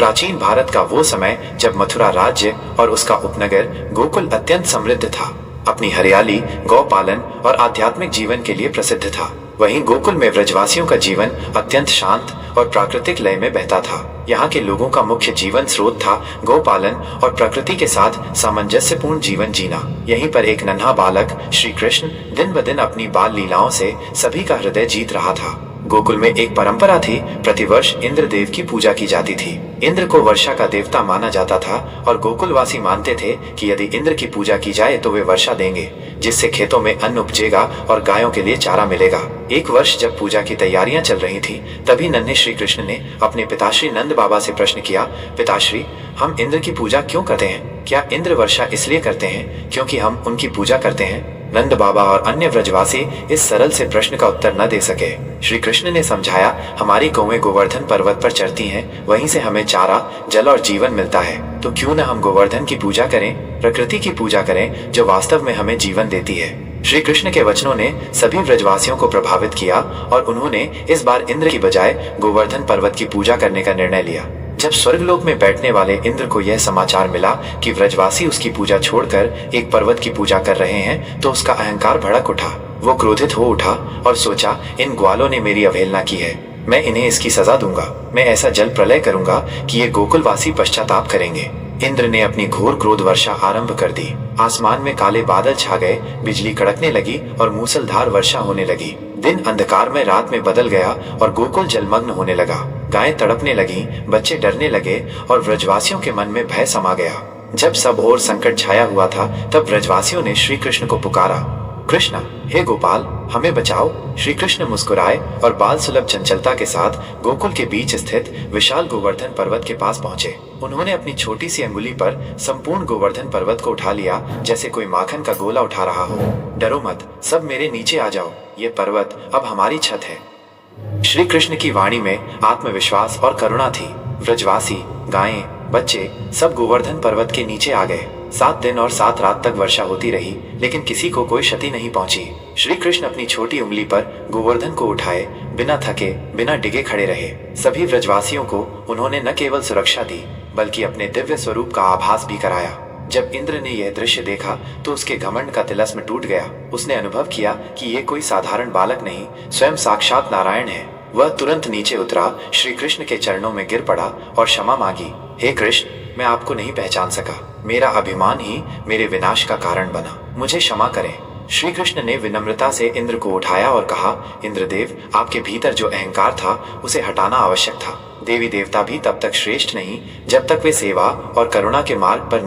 प्राचीन भारत का वो समय जब मथुरा राज्य और उसका उपनगर गोकुल अत्यंत समृद्ध था, अपनी हरियाली, गौपालन और आध्यात्मिक जीवन के लिए प्रसिद्ध था। वहीं गोकुल में व्रजवासियों का जीवन अत्यंत शांत और प्राकृतिक लय में बहता था। यहाँ के लोगों का मुख्य जीवन स्रोत था गौपालन और प्रकृति के साथ सामंजस्यपूर्ण जीवन जीना। यहीं पर एक नन्हा बालक श्री कृष्ण दिन ब दिन अपनी बाल लीलाओं से सभी का हृदय जीत रहा था। गोकुल में एक परंपरा थी, प्रतिवर्ष इंद्र देव की पूजा की जाती थी। इंद्र को वर्षा का देवता माना जाता था और गोकुलवासी मानते थे कि यदि इंद्र की पूजा की जाए तो वे वर्षा देंगे, जिससे खेतों में अन्न उपजेगा और गायों के लिए चारा मिलेगा। एक वर्ष जब पूजा की तैयारियां चल रही थी, तभी नन्हे श्री कृष्ण ने अपने पिताश्री नंद बाबा से प्रश्न किया, पिताश्री, हम इंद्र की पूजा क्यों करते हैं? क्या इंद्र वर्षा इसलिए करते हैं क्योंकि हम उनकी पूजा करते हैं? नंद बाबा और अन्य व्रजवासी इस सरल से प्रश्न का उत्तर न दे सके। श्री कृष्ण ने समझाया, हमारी गौएं गोवर्धन पर्वत पर चढ़ती हैं, वहीं से हमें चारा, जल और जीवन मिलता है। तो क्यों न हम गोवर्धन की पूजा करें, प्रकृति की पूजा करें, जो वास्तव में हमें जीवन देती है। श्री कृष्ण के वचनों ने सभी व्रजवासियों को प्रभावित किया और उन्होंने इस बार इंद्र की बजाय गोवर्धन पर्वत की पूजा करने का निर्णय लिया। जब स्वर्गलोक में बैठने वाले इंद्र को यह समाचार मिला कि व्रजवासी उसकी पूजा छोड़कर एक पर्वत की पूजा कर रहे हैं, तो उसका अहंकार भड़क उठा। वो क्रोधित हो उठा और सोचा, इन ग्वालों ने मेरी अवहेलना की है, मैं इन्हें इसकी सजा दूंगा। मैं ऐसा जल प्रलय करूंगा कि ये गोकुलवासी पश्चाताप करेंगे। इंद्र ने अपनी घोर क्रोध वर्षा आरंभ कर दी। आसमान में काले बादल छा गए, बिजली कड़कने लगी और मूसलधार वर्षा होने लगी। दिन अंधकार में रात में बदल गया और गोकुल जलमग्न होने लगा। गायें तड़पने लगी, बच्चे डरने लगे और व्रजवासियों के मन में भय समा गया। जब सब ओर संकट छाया हुआ था, तब व्रजवासियों ने श्री कृष्ण को पुकारा, कृष्ण, हे गोपाल, हमें बचाओ। श्री कृष्ण मुस्कुराए और बाल सुलभ चंचलता के साथ गोकुल के बीच स्थित विशाल गोवर्धन पर्वत के पास पहुंचे। उन्होंने अपनी छोटी सी अंगुली पर संपूर्ण गोवर्धन पर्वत को उठा लिया, जैसे कोई माखन का गोला उठा रहा हो। डरो मत, सब मेरे नीचे आ जाओ, ये पर्वत अब हमारी छत है। श्री कृष्ण की वाणी में आत्मविश्वास और करुणा थी। व्रजवासी, गायें, बच्चे सब गोवर्धन पर्वत के नीचे आ गए। 7 दिन और 7 रात तक वर्षा होती रही, लेकिन किसी को कोई क्षति नहीं पहुंची। श्री कृष्ण अपनी छोटी उंगली पर गोवर्धन को उठाए बिना थके, बिना डिगे खड़े रहे। सभी व्रजवासियों को उन्होंने न केवल सुरक्षा दी, बल्कि अपने दिव्य स्वरूप का आभास भी कराया। जब इंद्र ने यह दृश्य देखा तो उसके घमंड का तिलस्म टूट गया। उसने अनुभव किया कि ये कोई साधारण बालक नहीं, स्वयं साक्षात नारायण है। वह तुरंत नीचे उतरा, श्री कृष्ण के चरणों में गिर पड़ा और क्षमा मांगी। हे कृष्ण, मैं आपको नहीं पहचान सका, मेरा अभिमान ही मेरे विनाश का कारण बना, मुझे क्षमा करें। श्री कृष्ण ने विनम्रता से इंद्र को उठाया और कहा, इंद्रदेव, आपके भीतर जो अहंकार था उसे हटाना आवश्यक था। देवी देवता भी तब तक श्रेष्ठ नहीं जब तक वे सेवा और करुणा के मार्ग पर